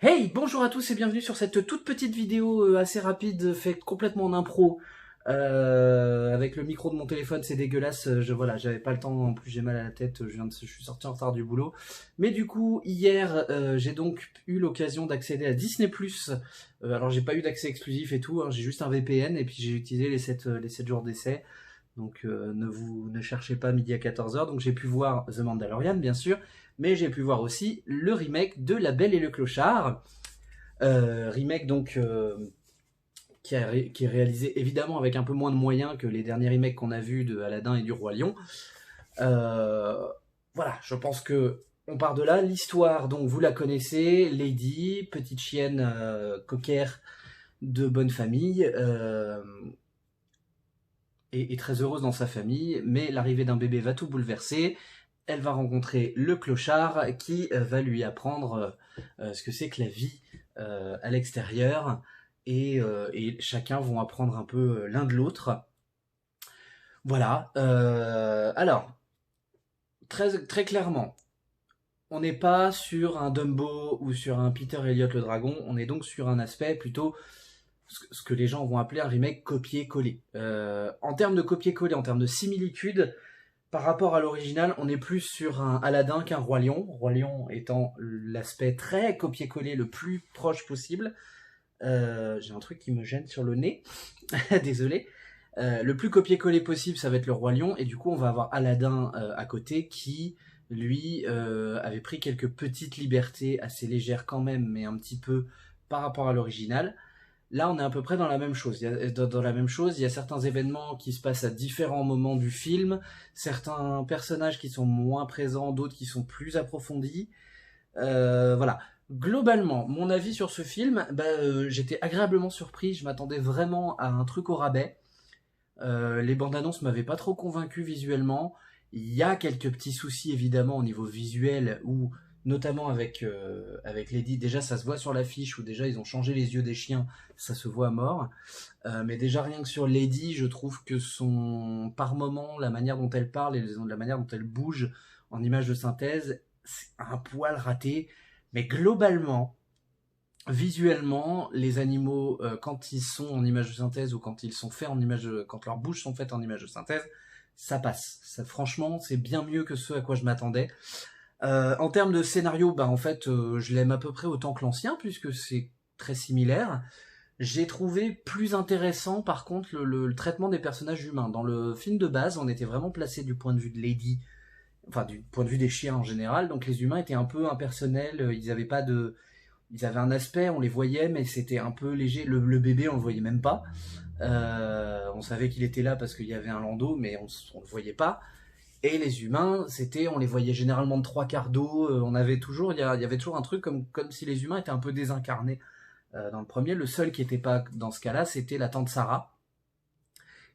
Hey, bonjour à tous et bienvenue sur cette toute petite vidéo assez rapide, faite complètement en impro. Avec le micro de mon téléphone, c'est dégueulasse. Voilà, j'avais pas le temps. En plus, j'ai mal à la tête. Je suis sorti en retard du boulot. Mais du coup, hier, j'ai donc eu l'occasion d'accéder à Disney+. Alors, j'ai pas eu d'accès exclusif et tout. Hein, j'ai juste un VPN et puis j'ai utilisé les 7 jours d'essai. Donc, ne cherchez pas midi à 14h. Donc, j'ai pu voir The Mandalorian, bien sûr. Mais j'ai pu voir aussi le remake de La Belle et le Clochard. Remake donc qui est réalisé évidemment avec un peu moins de moyens que les derniers remakes qu'on a vus de Aladdin et du Roi Lion. Euh, voilà, je pense que on part de là. L'histoire, donc vous la connaissez, Lady, petite chienne coquère de bonne famille, et très heureuse dans sa famille, mais l'arrivée d'un bébé va tout bouleverser. Elle va rencontrer le clochard qui va lui apprendre ce que c'est que la vie à l'extérieur, et chacun vont apprendre un peu l'un de l'autre. Voilà. Alors, très clairement, on n'est pas sur un Dumbo ou sur un Peter Elliott le dragon, on est donc sur un aspect plutôt ce que les gens vont appeler un remake copier-coller. En termes de copier-coller, en termes de similitude, par rapport à l'original, on est plus sur un Aladdin qu'un Roi Lion. Roi Lion étant l'aspect très copier-coller le plus proche possible. J'ai un truc qui me gêne sur le nez, désolé. Le plus copier-coller possible, ça va être le Roi Lion, et du coup, on va avoir Aladdin à côté qui, lui, avait pris quelques petites libertés assez légères quand même, mais un petit peu par rapport à l'original. Là, on est à peu près dans la même chose. Dans la même chose, il y a certains événements qui se passent à différents moments du film, certains personnages qui sont moins présents, d'autres qui sont plus approfondis. Voilà. Globalement, mon avis sur ce film, j'étais agréablement surpris. Je m'attendais vraiment à un truc au rabais. Les bandes annonces m'avaient pas trop convaincu visuellement. Il y a quelques petits soucis évidemment au niveau visuel, où notamment avec Lady, déjà ça se voit sur l'affiche, où déjà ils ont changé les yeux des chiens, ça se voit à mort. Mais déjà rien que sur Lady, je trouve que son par moment, la manière dont elle parle et la manière dont elle bouge en image de synthèse, c'est un poil raté. Mais globalement, visuellement, les animaux, quand ils sont en image de synthèse ou quand ils sont faits en quand leurs bouches sont faites en image de synthèse, ça passe. Ça, franchement, c'est bien mieux que ce à quoi je m'attendais. En termes de scénario, en fait, je l'aime à peu près autant que l'ancien, puisque c'est très similaire. J'ai trouvé plus intéressant, par contre, le traitement des personnages humains. Dans le film de base, on était vraiment placé du point de vue de Lady, enfin du point de vue des chiens en général, donc les humains étaient un peu impersonnels, ils avaient un aspect, on les voyait, mais c'était un peu léger. Le bébé, on le voyait même pas. On savait qu'il était là parce qu'il y avait un landau, mais on le voyait pas. Et les humains, on les voyait généralement de trois quarts d'eau. Il y avait toujours un truc comme si les humains étaient un peu désincarnés. Dans le premier, le seul qui était pas dans ce cas-là, c'était la tante Sarah,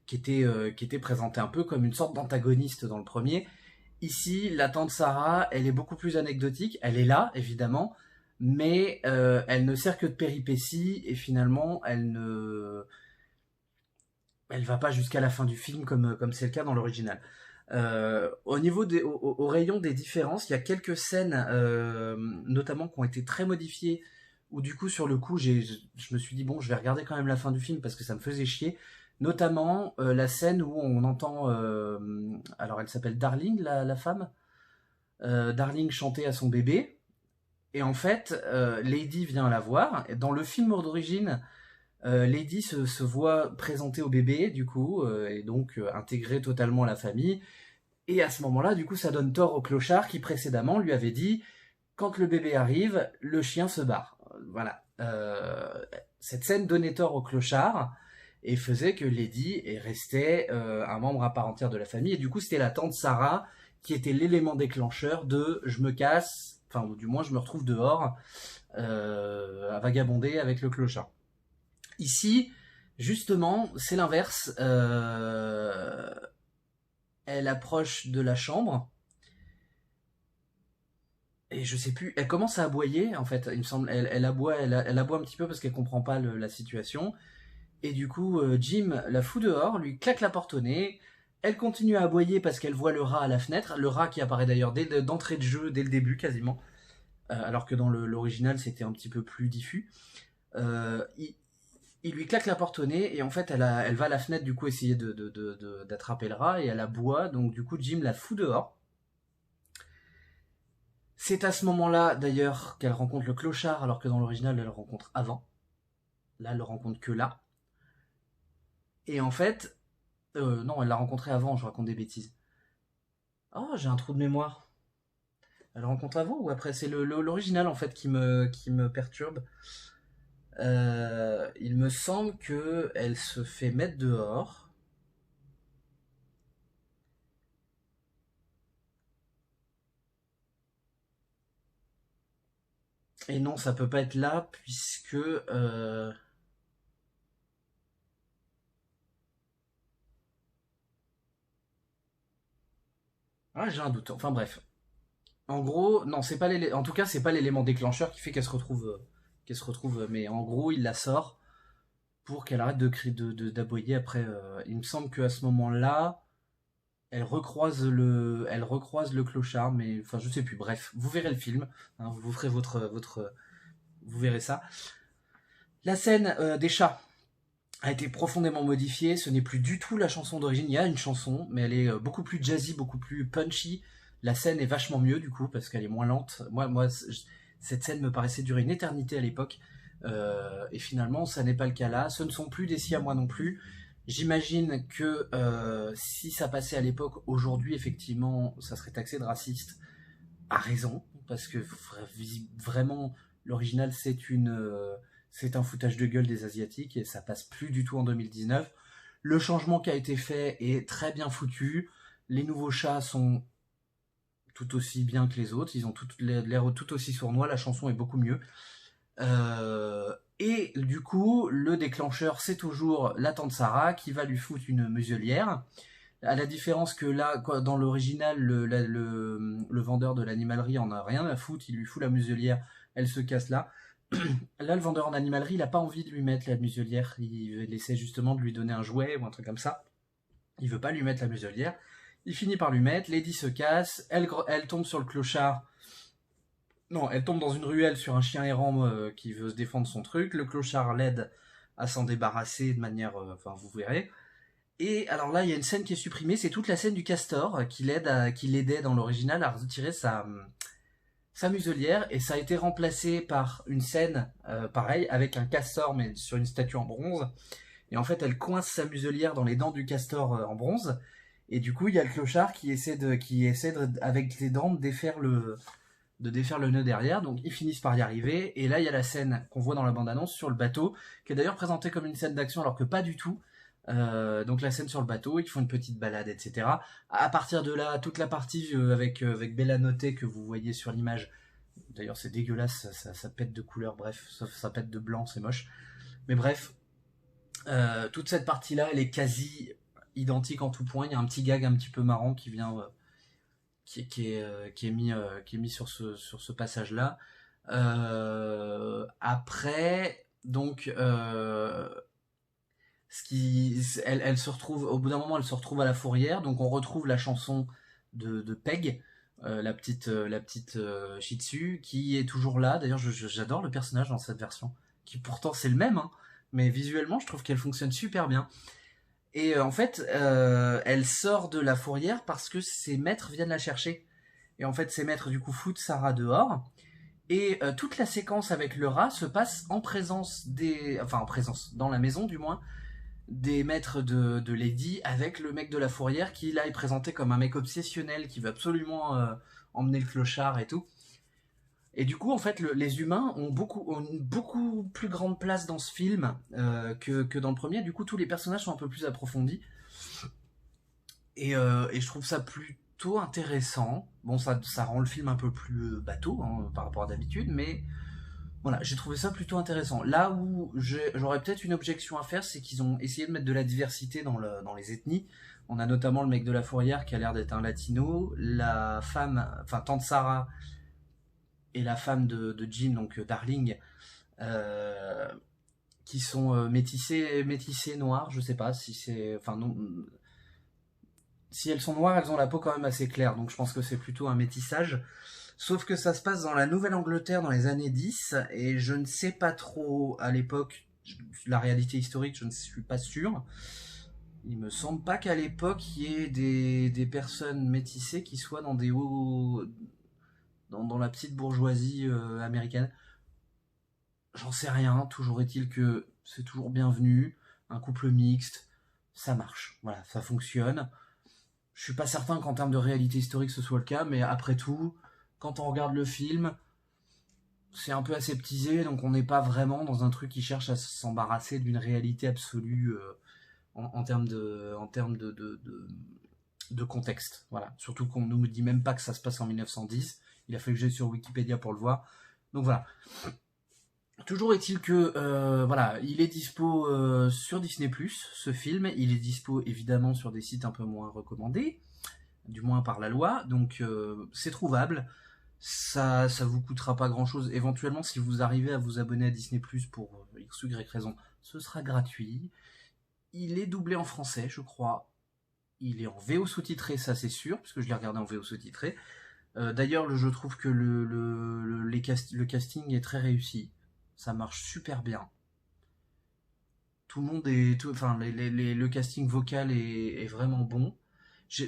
qui était présentée un peu comme une sorte d'antagoniste dans le premier. Ici, la tante Sarah, elle est beaucoup plus anecdotique. Elle est là, évidemment, mais elle ne sert que de péripéties, et finalement, elle va pas jusqu'à la fin du film comme c'est le cas dans l'original. Au niveau au rayon des différences, il y a quelques scènes, notamment qui ont été très modifiées, où du coup, sur le coup, je me suis dit, bon, je vais regarder quand même la fin du film parce que ça me faisait chier. Notamment la scène où on entend, alors elle s'appelle Darling, la femme, Darling chanter à son bébé. Et en fait, Lady vient la voir. Dans le film d'origine, Lady se voit présenter au bébé, du coup, et donc intégrer totalement la famille. Et à ce moment-là, du coup, ça donne tort au clochard qui précédemment lui avait dit, quand le bébé arrive, le chien se barre. Voilà. Cette scène donnait tort au clochard et faisait que Lady restait un membre à part entière de la famille. Et du coup, c'était la tante Sarah qui était l'élément déclencheur de je me casse, enfin, ou du moins je me retrouve dehors à vagabonder avec le clochard. Ici, justement, c'est l'inverse. Elle approche de la chambre et je sais plus, elle commence à aboyer en fait, il me semble, elle aboie, elle aboie un petit peu parce qu'elle comprend pas la situation. Et du coup, Jim la fout dehors, lui claque la porte au nez. Elle continue à aboyer parce qu'elle voit le rat à la fenêtre, le rat qui apparaît d'ailleurs d'entrée de jeu, dès le début quasiment. alors que dans l'original c'était un petit peu plus diffus. Il lui claque la porte au nez et en fait elle va à la fenêtre du coup essayer d'attraper le rat et elle aboie, donc du coup Jim la fout dehors. C'est à ce moment-là d'ailleurs qu'elle rencontre le clochard alors que dans l'original elle le rencontre avant. Là elle le rencontre que là. Et en fait, non elle l'a rencontré avant, je raconte des bêtises. Oh j'ai un trou de mémoire. Elle le rencontre avant ou après? C'est l'original en fait qui me perturbe. Il me semble que elle se fait mettre dehors. Et non, ça peut pas être là puisque ah, j'ai un doute. Enfin bref. En gros, non, c'est pas en tout cas, c'est pas l'élément déclencheur qui fait qu'elle se retrouve. Mais en gros, il la sort pour qu'elle arrête de crier, d'aboyer. Après, il me semble qu'à ce moment-là, elle recroise le clochard, mais enfin, je sais plus. Bref, vous verrez le film. Hein, vous ferez vous verrez ça. La scène des chats a été profondément modifiée. Ce n'est plus du tout la chanson d'origine. Il y a une chanson, mais elle est beaucoup plus jazzy, beaucoup plus punchy. La scène est vachement mieux du coup parce qu'elle est moins lente. Cette scène me paraissait durer une éternité à l'époque. Et finalement, ça n'est pas le cas là. Ce ne sont plus des siamois non plus. J'imagine que si ça passait à l'époque, aujourd'hui, effectivement, ça serait taxé de raciste. À raison, parce que vraiment, l'original, c'est un foutage de gueule des Asiatiques et ça passe plus du tout en 2019. Le changement qui a été fait est très bien foutu. Les nouveaux chats sont tout aussi bien que les autres. Ils ont l'air tout aussi sournois. La chanson est beaucoup mieux. Et du coup, le déclencheur, c'est toujours la tante Sarah qui va lui foutre une muselière. À la différence que là, dans l'original, le vendeur de l'animalerie en a rien à foutre, il lui fout la muselière, elle se casse là. Là, le vendeur en animalerie, il a pas envie de lui mettre la muselière, il essaie justement de lui donner un jouet ou un truc comme ça. Il veut pas lui mettre la muselière. Il finit par lui mettre, Lady se casse, elle tombe sur le clochard. Non, elle tombe dans une ruelle sur un chien errant qui veut se défendre son truc. Le clochard l'aide à s'en débarrasser de manière... Enfin, vous verrez. Et alors là, il y a une scène qui est supprimée, c'est toute la scène du castor qui l'aidait dans l'original à retirer sa muselière, et ça a été remplacé par une scène, pareil, avec un castor mais sur une statue en bronze. Et en fait, elle coince sa muselière dans les dents du castor en bronze. Et du coup, il y a le clochard qui essaie avec les dents de défaire le nœud derrière, donc ils finissent par y arriver, et là il y a la scène qu'on voit dans la bande-annonce sur le bateau, qui est d'ailleurs présentée comme une scène d'action alors que pas du tout. Donc la scène sur le bateau, ils font une petite balade, etc. À partir de là, toute la partie avec Bella Notte que vous voyez sur l'image, d'ailleurs c'est dégueulasse, ça pète de couleur, bref, ça pète de blanc, c'est moche. Mais bref, toute cette partie-là, elle est quasi identique en tout point. Il y a un petit gag un petit peu marrant qui vient... qui est mis sur ce passage-là. Après, donc, elle se retrouve, au bout d'un moment, elle se retrouve à la fourrière, donc on retrouve la chanson de Peg, la petite Shih Tzu, qui est toujours là. D'ailleurs, j'adore le personnage dans cette version, qui pourtant c'est le même, hein, mais visuellement, je trouve qu'elle fonctionne super bien. Et en fait, elle sort de la fourrière parce que ses maîtres viennent la chercher. Et en fait, ses maîtres, du coup, foutent Sarah dehors. Et toute la séquence avec le rat se passe en présence enfin, en présence, dans la maison du moins, des maîtres de Lady, avec le mec de la fourrière qui, là, est présenté comme un mec obsessionnel qui veut absolument emmener le clochard et tout. Et du coup, en fait, les humains ont une beaucoup plus grande place dans ce film que dans le premier. Du coup, tous les personnages sont un peu plus approfondis. Et je trouve ça plutôt intéressant. Bon, ça rend le film un peu plus bateau hein, par rapport à d'habitude, mais voilà, j'ai trouvé ça plutôt intéressant. Là où j'aurais peut-être une objection à faire, c'est qu'ils ont essayé de mettre de la diversité dans les ethnies. On a notamment le mec de la fourrière qui a l'air d'être un latino, la femme, enfin tante Sarah, et la femme de Jim, donc Darling, euh, qui sont métissées noires, je sais pas si c'est... Enfin non... Si elles sont noires, elles ont la peau quand même assez claire, donc je pense que c'est plutôt un métissage. Sauf que ça se passe dans la Nouvelle-Angleterre dans les années 10, et je ne sais pas trop à l'époque, la réalité historique, je ne suis pas sûr. Il me semble pas qu'à l'époque, il y ait des personnes métissées qui soient dans des hauts... dans la petite bourgeoisie américaine. J'en sais rien, toujours est-il que c'est toujours bienvenu, un couple mixte, ça marche, voilà, ça fonctionne. Je suis pas certain qu'en termes de réalité historique ce soit le cas, mais après tout, quand on regarde le film, c'est un peu aseptisé, donc on n'est pas vraiment dans un truc qui cherche à s'embarrasser d'une réalité absolue en termes de contexte. Voilà. Surtout qu'on ne nous dit même pas que ça se passe en 1910. Il a fallu que j'aille sur Wikipédia pour le voir. Donc voilà. Toujours est-il que voilà, il est dispo sur Disney+, ce film. Il est dispo évidemment sur des sites un peu moins recommandés, du moins par la loi. Donc c'est trouvable. Ça vous coûtera pas grand chose. Éventuellement, si vous arrivez à vous abonner à Disney+, pour X ou Y raison, ce sera gratuit. Il est doublé en français, je crois. Il est en VO sous-titré, ça c'est sûr, puisque je l'ai regardé en VO sous-titré. D'ailleurs, je trouve que le casting est très réussi. Ça marche super bien. Tout le monde est... enfin, le casting vocal est vraiment bon.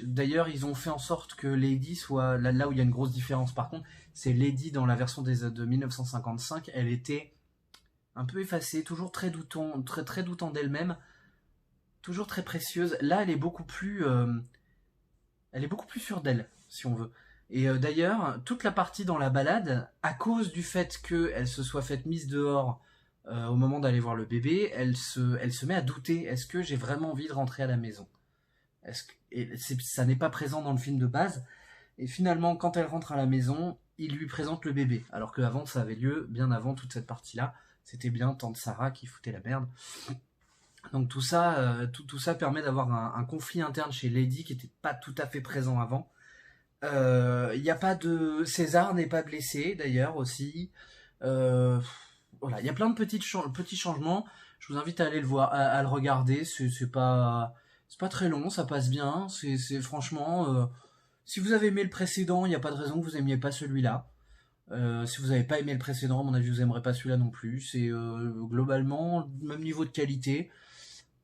D'ailleurs, ils ont fait en sorte que Lady soit... Là où il y a une grosse différence, par contre, c'est Lady dans la version de 1955. Elle était un peu effacée, toujours très doutant d'elle-même, toujours très précieuse. Là, elle est beaucoup plus sûre d'elle, si on veut. Et d'ailleurs, toute la partie dans la balade, à cause du fait qu'elle se soit faite mise dehors au moment d'aller voir le bébé, elle se met à douter. Est-ce que j'ai vraiment envie de rentrer à la maison? Ça n'est pas présent dans le film de base. Et finalement, quand elle rentre à la maison, il lui présente le bébé. Alors qu'avant, ça avait lieu bien avant toute cette partie-là. C'était bien tante Sarah qui foutait la merde. Donc tout ça, tout ça permet d'avoir un conflit interne chez Lady qui n'était pas tout à fait présent avant. Il n'y a pas de... César n'est pas blessé d'ailleurs aussi. Voilà, il y a plein de petits changements. Je vous invite à aller le voir, à le regarder. C'est pas très long, ça passe bien. C'est franchement... si vous avez aimé le précédent, il n'y a pas de raison que vous aimiez pas celui-là. Si vous n'avez pas aimé le précédent, à mon avis, vous n'aimerez pas celui-là non plus. C'est globalement le même niveau de qualité.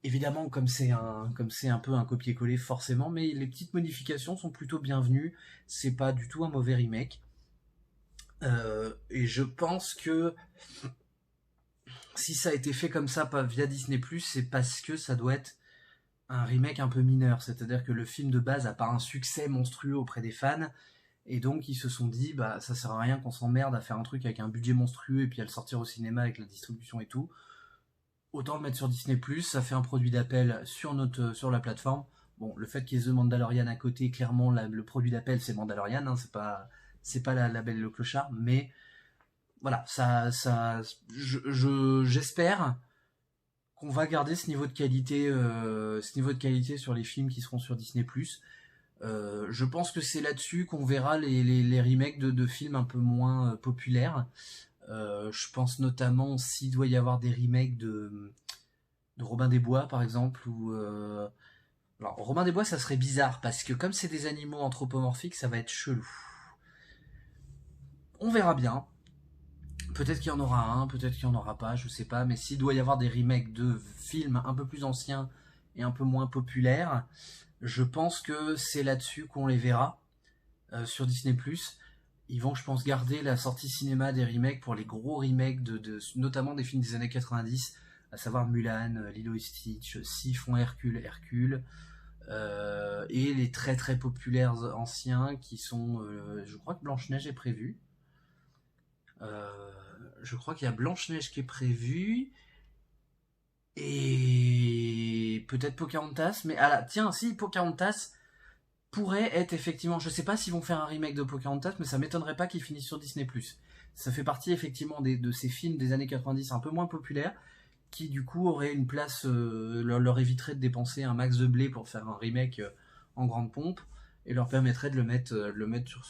Évidemment, comme c'est un peu un copier-coller forcément, mais les petites modifications sont plutôt bienvenues. C'est pas du tout un mauvais remake. Et je pense que si ça a été fait comme ça via Disney+, c'est parce que ça doit être un remake un peu mineur. C'est-à-dire que le film de base a pas un succès monstrueux auprès des fans. Et donc ils se sont dit, bah ça sert à rien qu'on s'emmerde à faire un truc avec un budget monstrueux et puis à le sortir au cinéma avec la distribution et tout. Autant le mettre sur Disney+, ça fait un produit d'appel sur la plateforme. Bon, le fait qu'il y ait The Mandalorian à côté, clairement, le produit d'appel, c'est Mandalorian, hein, c'est pas la Belle et le Clochard, mais voilà, j'espère qu'on va garder ce niveau de qualité sur les films qui seront sur Disney+. Je pense que c'est là-dessus qu'on verra les remakes de films un peu moins populaires. Je pense notamment s'il doit y avoir des remakes de Robin des Bois par exemple ou alors Robin des Bois ça serait bizarre parce que comme c'est des animaux anthropomorphiques ça va être chelou. On verra bien. Peut-être qu'il y en aura un, peut-être qu'il n'y en aura pas, je sais pas, mais s'il doit y avoir des remakes de films un peu plus anciens et un peu moins populaires, je pense que c'est là-dessus qu'on les verra sur Disney+. Ils vont, je pense, garder la sortie cinéma des remakes pour les gros remakes notamment des films des années 90, à savoir Mulan, Lilo et Stitch, Siphon, Hercule, et les très très populaires anciens qui sont, je crois que Blanche-Neige est prévue. Je crois qu'il y a Blanche-Neige qui est prévue, et peut-être Pocahontas, mais tiens, si, Pocahontas pourrait être effectivement, je sais pas s'ils vont faire un remake de Pocahontas, mais ça m'étonnerait pas qu'ils finissent sur Disney+. Ça fait partie effectivement de ces films des années 90 un peu moins populaires, qui du coup auraient une place, leur éviterait de dépenser un max de blé pour faire un remake en grande pompe, et leur permettrait de le mettre sur...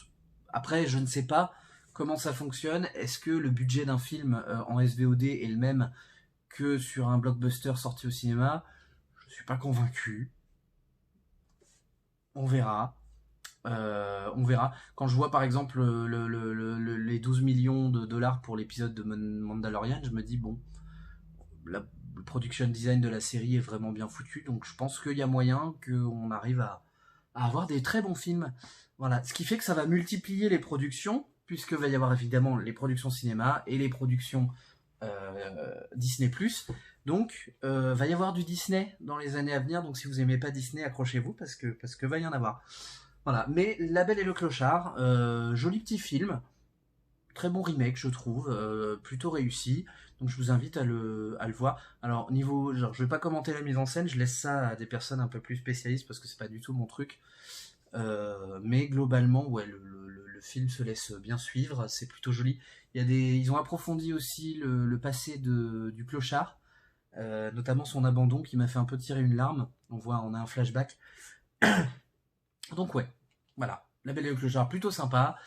Après, je ne sais pas comment ça fonctionne. Est-ce que le budget d'un film en SVOD est le même que sur un blockbuster sorti au cinéma? Je suis pas convaincu. On verra. On verra. Quand je vois par exemple les 12 millions de dollars pour l'épisode de Mandalorian, je me dis bon, le production design de la série est vraiment bien foutu, donc je pense qu'il y a moyen qu'on arrive à avoir des très bons films. Voilà, ce qui fait que ça va multiplier les productions, puisque va y avoir évidemment les productions cinéma et les productions Disney+. Donc, va y avoir du Disney dans les années à venir, donc si vous aimez pas Disney, accrochez-vous, parce que va y en avoir. Voilà, mais La Belle et le Clochard, joli petit film, très bon remake je trouve, plutôt réussi, donc je vous invite à le voir. Alors niveau, genre, je vais pas commenter la mise en scène, je laisse ça à des personnes un peu plus spécialistes parce que c'est pas du tout mon truc. Mais globalement, ouais, le film se laisse bien suivre, c'est plutôt joli. Ils ont approfondi aussi le passé du clochard, notamment son abandon qui m'a fait un peu tirer une larme. On a un flashback. Donc ouais, voilà, La Belle et le Clochard, plutôt sympa.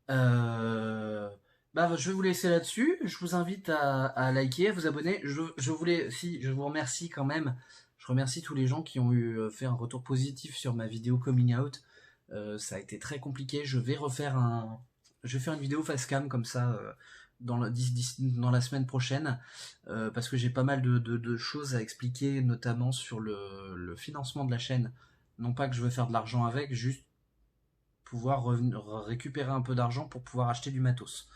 Je vais vous laisser là-dessus. Je vous invite à liker, à vous abonner. Je vous remercie quand même. Je remercie tous les gens qui ont fait un retour positif sur ma vidéo coming out. Ça a été très compliqué. Je vais faire une vidéo face cam comme ça dans la semaine prochaine parce que j'ai pas mal de choses à expliquer, notamment sur le financement de la chaîne. Non pas que je veux faire de l'argent avec, juste pouvoir récupérer un peu d'argent pour pouvoir acheter du matos.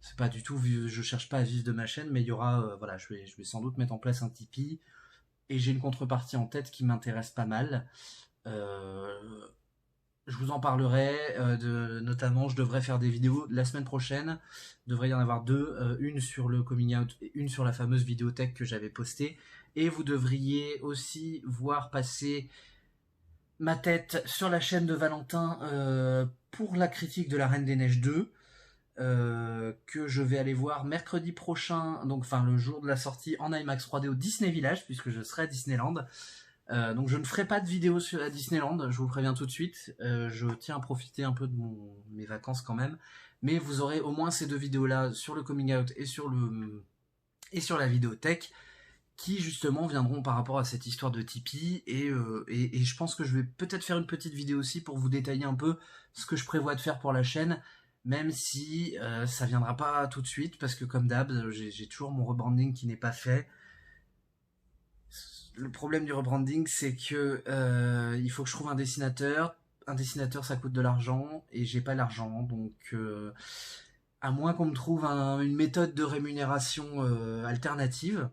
C'est pas du tout, je cherche pas à vivre de ma chaîne, mais il y aura, voilà, je vais sans doute mettre en place un Tipeee, et j'ai une contrepartie en tête qui m'intéresse pas mal. Je vous en parlerai, notamment je devrais faire des vidéos la semaine prochaine, il devrait y en avoir deux, une sur le coming out et une sur la fameuse vidéothèque que j'avais postée, et vous devriez aussi voir passer ma tête sur la chaîne de Valentin pour la critique de La Reine des Neiges 2, que je vais aller voir mercredi prochain, donc enfin le jour de la sortie en IMAX 3D au Disney Village, puisque je serai à Disneyland. Donc je ne ferai pas de vidéo à Disneyland, je vous préviens tout de suite. Je tiens à profiter un peu de mes vacances quand même, mais vous aurez au moins ces deux vidéos là sur le coming out et sur la vidéothèque, qui justement viendront par rapport à cette histoire de Tipeee, et je pense que je vais peut-être faire une petite vidéo aussi pour vous détailler un peu ce que je prévois de faire pour la chaîne, même si ça viendra pas tout de suite, parce que comme d'hab, j'ai toujours mon rebranding qui n'est pas fait. Le problème du rebranding, c'est que il faut que je trouve un dessinateur. Un dessinateur, ça coûte de l'argent, et j'ai pas l'argent, donc à moins qu'on me trouve une méthode de rémunération alternative,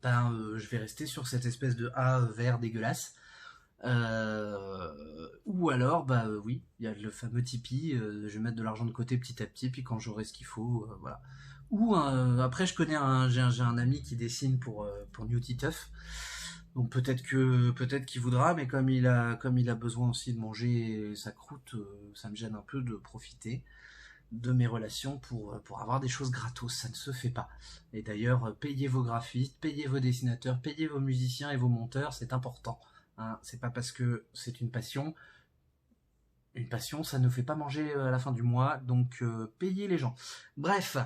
je vais rester sur cette espèce de A vert dégueulasse. Ou alors, oui, il y a le fameux Tipeee, je vais mettre de l'argent de côté petit à petit, puis quand j'aurai ce qu'il faut, voilà. Ou après, j'ai un ami qui dessine pour New Titeuf, donc peut-être qu'il voudra, mais comme il a besoin aussi de manger sa croûte, ça me gêne un peu de profiter de mes relations pour avoir des choses gratos, ça ne se fait pas. Et d'ailleurs, payez vos graphistes, payez vos dessinateurs, payez vos musiciens et vos monteurs, c'est important. Hein, c'est pas parce que c'est une passion, ça ne fait pas manger à la fin du mois, donc payez les gens. Bref,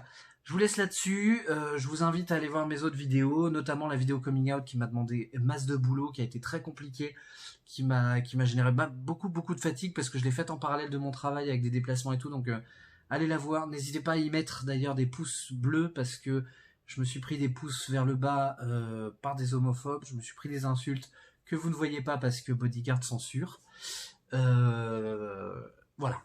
je vous laisse là-dessus, je vous invite à aller voir mes autres vidéos, notamment la vidéo coming out qui m'a demandé masse de boulot, qui a été très compliquée, qui m'a généré beaucoup de fatigue, parce que je l'ai faite en parallèle de mon travail avec des déplacements et tout, donc allez la voir, n'hésitez pas à y mettre d'ailleurs des pouces bleus, parce que je me suis pris des pouces vers le bas par des homophobes, je me suis pris des insultes que vous ne voyez pas parce que Bodyguard censure. Voilà.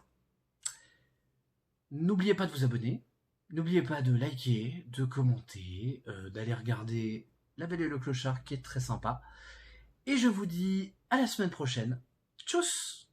N'oubliez pas de vous abonner, n'oubliez pas de liker, de commenter, d'aller regarder La Belle et le Clochard qui est très sympa. Et je vous dis à la semaine prochaine. Tchuss!